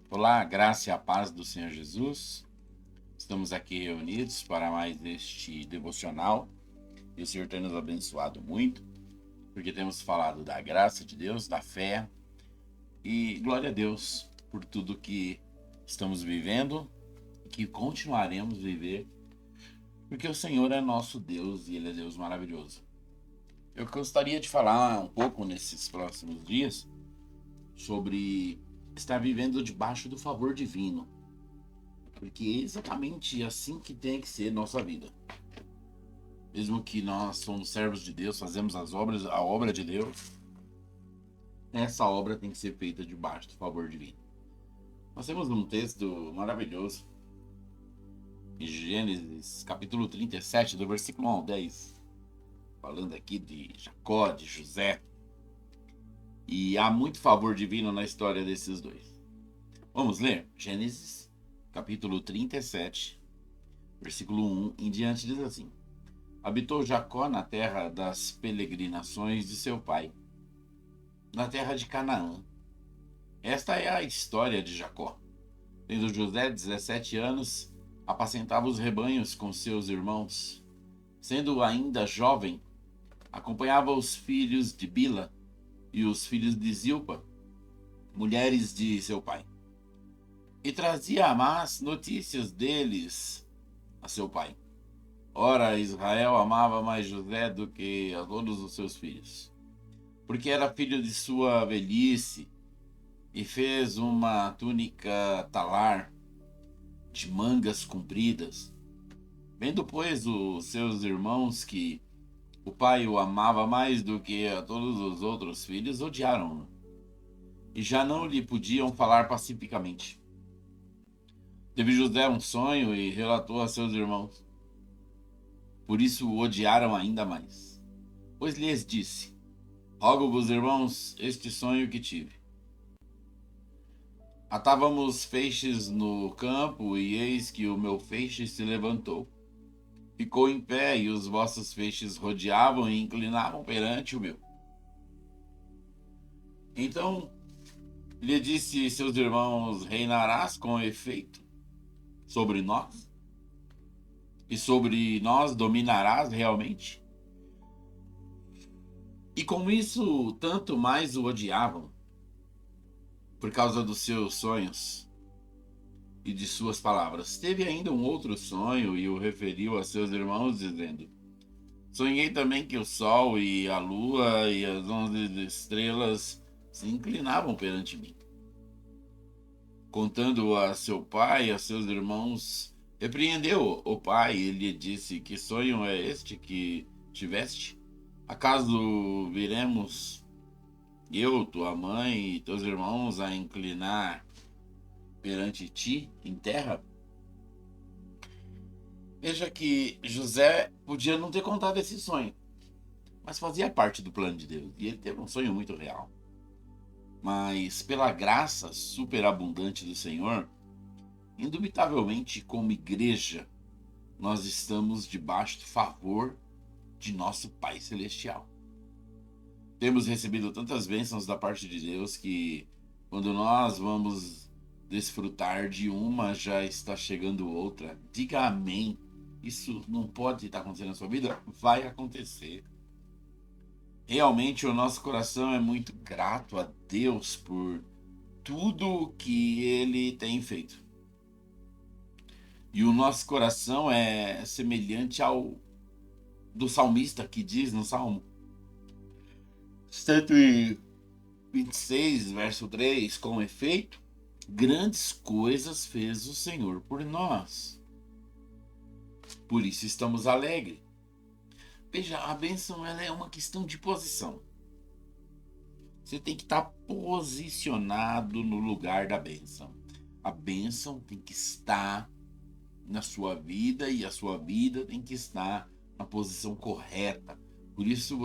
Olá, a graça e a paz do Senhor Jesus. Estamos aqui reunidos para mais este devocional e o Senhor tem nos abençoado muito, porque temos falado da graça de Deus, da fé e glória a Deus por tudo que estamos vivendo e que continuaremos a viver, porque o Senhor é nosso Deus e Ele é Deus maravilhoso. Eu gostaria de falar um pouco nesses próximos dias sobre estar vivendo debaixo do favor divino. Porque é exatamente assim que tem que ser nossa vida. Mesmo que nós somos servos de Deus, fazemos a obra de Deus, essa obra tem que ser feita debaixo do favor divino. Nós temos um texto maravilhoso em Gênesis capítulo 37, do versículo 1 ao 10, falando aqui de Jacó, de José, e há muito favor divino na história desses dois. Vamos ler? Gênesis capítulo 37, versículo 1 em diante, diz assim: Habitou Jacó na terra das peregrinações de seu pai, na terra de Canaã. Esta é a história de Jacó. Tendo José 17 anos, apacentava os rebanhos com seus irmãos. Sendo ainda jovem, acompanhava os filhos de Bila e os filhos de Zilpa, mulheres de seu pai, e trazia más notícias deles a seu pai. Ora, Israel amava mais José do que a todos os seus filhos, porque era filho de sua velhice, e fez uma túnica talar de mangas compridas. Vendo, pois, os seus irmãos que o pai o amava mais do que a todos os outros filhos, odiaram-no, e já não lhe podiam falar pacificamente. Teve José um sonho e relatou a seus irmãos. Por isso o odiaram ainda mais. Pois lhes disse: Rogo-vos, irmãos, este sonho que tive. Atávamos feixes no campo, e eis que o meu feixe se levantou. Ficou em pé, e os vossos feixes rodeavam e inclinavam perante o meu. Então lhe disse seus irmãos: Reinarás com efeito sobre nós? E sobre nós dominarás realmente? E com isso, tanto mais o odiavam, por causa dos seus sonhos e de suas palavras. Teve ainda um outro sonho e o referiu a seus irmãos, dizendo: Sonhei também que o sol e a lua e as 11 estrelas se inclinavam perante mim. Contando a seu pai e a seus irmãos, repreendeu o pai e lhe disse: Que sonho é este que tiveste? Acaso viremos eu, tua mãe e teus irmãos a inclinar perante ti em terra? Veja que José podia não ter contado esse sonho, mas fazia parte do plano de Deus, e ele teve um sonho muito real. Mas pela graça superabundante do Senhor, indubitavelmente, como igreja, nós estamos debaixo do favor de nosso Pai Celestial. Temos recebido tantas bênçãos da parte de Deus que, quando nós vamos desfrutar de uma, já está chegando outra. Diga amém. Isso não pode estar acontecendo na sua vida? Vai acontecer. Realmente o nosso coração é muito grato a Deus por tudo que Ele tem feito. E o nosso coração é semelhante ao do salmista, que diz no Salmo 126, verso 3, com efeito, grandes coisas fez o Senhor por nós. Por isso estamos alegres. Veja, a bênção ela é uma questão de posição. Você tem que estar posicionado no lugar da bênção. A bênção tem que estar na sua vida e a sua vida tem que estar na posição correta. Por isso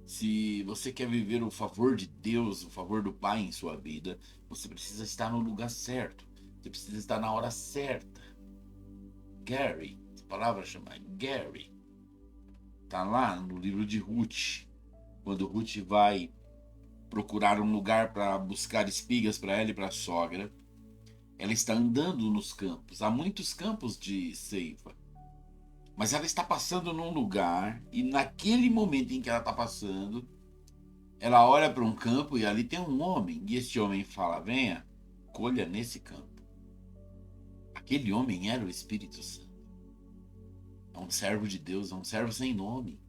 se você quer viver o favor de Deus, o favor do Pai em sua vida, você precisa estar no lugar certo. Você precisa estar na hora certa. Gary, essa palavra chama Gary. Está lá no livro de Ruth. Quando Ruth vai procurar um lugar para buscar espigas para ela e para a sogra, Ela está andando nos campos. Há muitos campos de ceifa. Mas ela está passando num lugar e naquele momento em que ela está passando, ela olha para um campo e ali tem um homem. E esse homem fala: venha, colha nesse campo. Aquele homem era o Espírito Santo. É um servo de Deus, é um servo sem nome.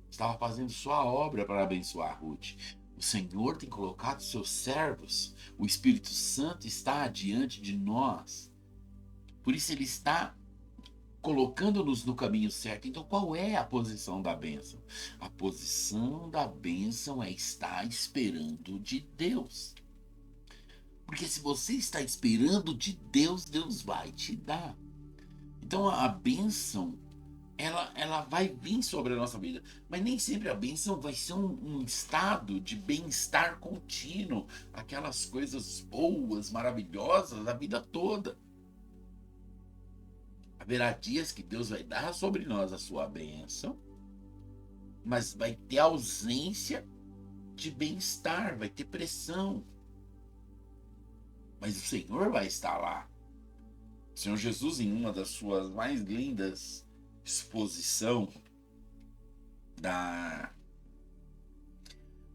Estava fazendo sua obra para abençoar Ruth. O Senhor tem colocado seus servos. O Espírito Santo está diante de nós. Por isso ele está colocando-nos no caminho certo. Então, qual é a posição da bênção? A posição da bênção é estar esperando de Deus. Porque se você está esperando de Deus, Deus vai te dar. Então, a bênção, ela vai vir sobre a nossa vida. Mas nem sempre a bênção vai ser um estado de bem-estar contínuo. Aquelas coisas boas, maravilhosas, a vida toda. Haverá dias que Deus vai dar sobre nós a sua bênção, mas vai ter ausência de bem-estar, vai ter pressão. Mas o Senhor vai estar lá. O Senhor Jesus, em uma das suas mais lindas exposição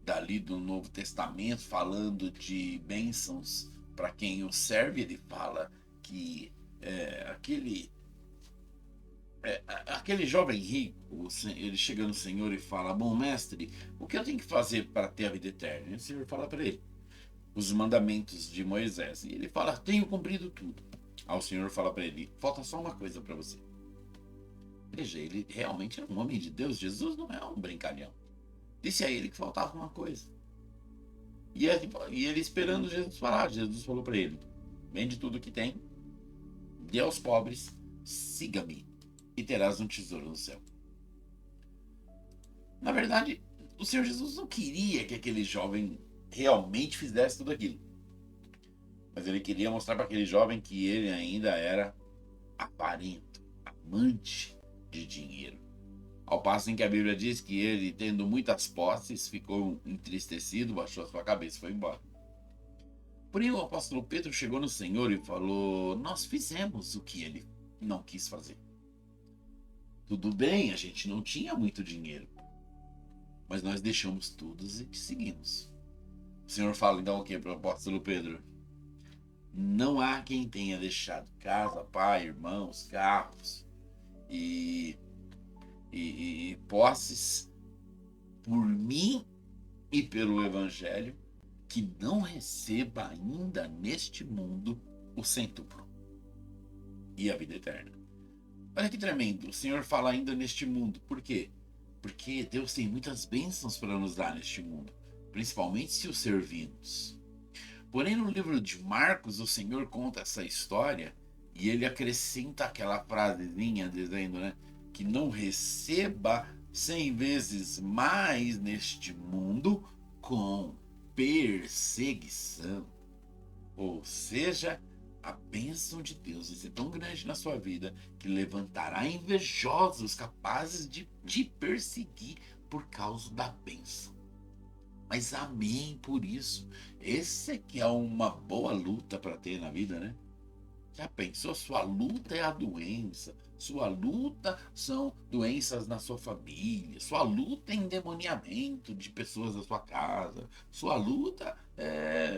dali do Novo Testamento, falando de bênçãos para quem o serve, ele fala que aquele jovem rico, ele chega no Senhor e fala: bom mestre, o que eu tenho que fazer para ter a vida eterna? E o Senhor fala para ele: os mandamentos de Moisés. E ele fala: tenho cumprido tudo. Aí o Senhor fala para ele: falta só uma coisa para você. Veja, ele realmente é um homem de Deus. Jesus não é um brincalhão. Disse a ele que faltava uma coisa. E ele esperando Jesus falar. Jesus falou para ele: vende tudo que tem, dê aos pobres, siga-me e terás um tesouro no céu. Na verdade, o Senhor Jesus não queria que aquele jovem realmente fizesse tudo aquilo. Mas ele queria mostrar para aquele jovem que ele ainda era avarento, amante de dinheiro. Ao passo em que a Bíblia diz que ele, tendo muitas posses, ficou entristecido, baixou a sua cabeça e foi embora. Porém, o apóstolo Pedro chegou no Senhor e falou: nós fizemos o que ele não quis fazer. Tudo bem, a gente não tinha muito dinheiro, mas nós deixamos tudo e te seguimos. O Senhor fala então o que para o apóstolo Pedro? Não há quem tenha deixado casa, pai, irmãos, carros e posses por mim e pelo Evangelho que não receba ainda neste mundo o centuplo e a vida eterna. Olha que tremendo, o Senhor fala ainda neste mundo. Por quê? Porque Deus tem muitas bênçãos para nos dar neste mundo, principalmente se o servirmos. Porém, no livro de Marcos, o Senhor conta essa história e ele acrescenta aquela frasezinha dizendo, né, que não receba 100 vezes mais neste mundo com perseguição. Ou seja, a bênção de Deus vai ser tão grande na sua vida que levantará invejosos capazes de te perseguir por causa da bênção. Mas amém por isso. Esse é que é uma boa luta para ter na vida, né? Já pensou? Sua luta é a doença. Sua luta são doenças na sua família. Sua luta é endemoniamento de pessoas da sua casa. Sua luta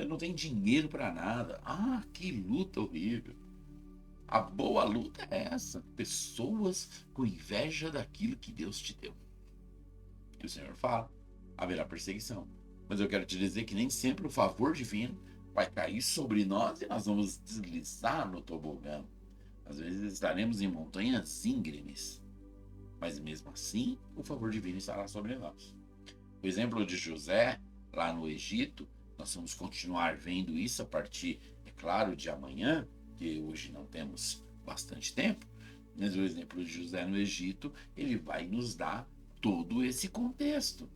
não tem dinheiro para nada. Ah, que luta horrível. A boa luta é essa. Pessoas com inveja daquilo que Deus te deu. E o Senhor fala: haverá perseguição. Mas eu quero te dizer que nem sempre o favor divino vai cair sobre nós e nós vamos deslizar no tobogã. Às vezes estaremos em montanhas íngremes, mas mesmo assim o favor divino estará sobre nós. O exemplo de José, lá no Egito, nós vamos continuar vendo isso a partir, é claro, de amanhã, que hoje não temos bastante tempo, mas o exemplo de José no Egito, ele vai nos dar todo esse contexto.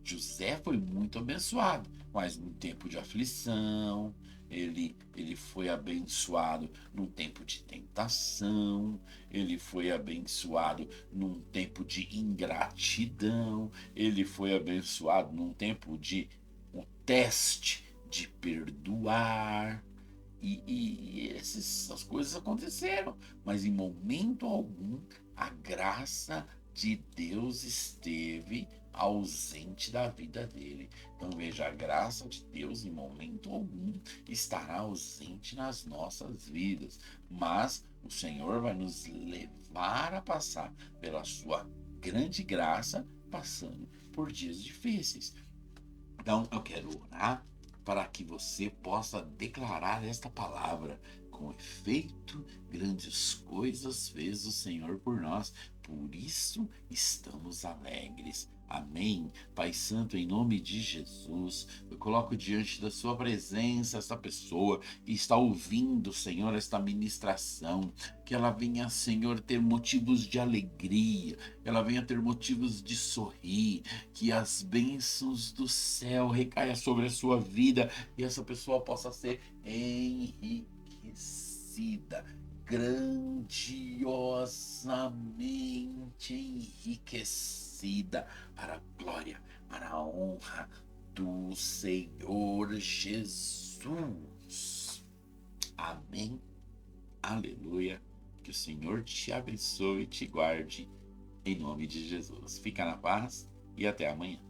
José foi muito abençoado, mas num tempo de aflição, ele foi abençoado num tempo de tentação, ele foi abençoado num tempo de ingratidão, ele foi abençoado num tempo de um teste de perdoar. E essas coisas aconteceram, mas em momento algum a graça de Deus esteve ausente da vida dele. Então veja, a graça de Deus em momento algum estará ausente nas nossas vidas, mas o Senhor vai nos levar a passar pela sua grande graça, passando por dias difíceis. Então eu quero orar para que você possa declarar esta palavra. Com efeito, grandes coisas fez o Senhor por nós, por isso estamos alegres. Amém. Pai Santo, em nome de Jesus, eu coloco diante da sua presença essa pessoa que está ouvindo, Senhor, esta ministração, que ela venha, Senhor, ter motivos de alegria, que ela venha ter motivos de sorrir, que as bênçãos do céu recaia sobre a sua vida e essa pessoa possa ser enriquecida, grandiosamente enriquecida para a glória, para a honra do Senhor Jesus. Amém. Aleluia. Que o Senhor te abençoe e te guarde em nome de Jesus. Fica na paz e até amanhã.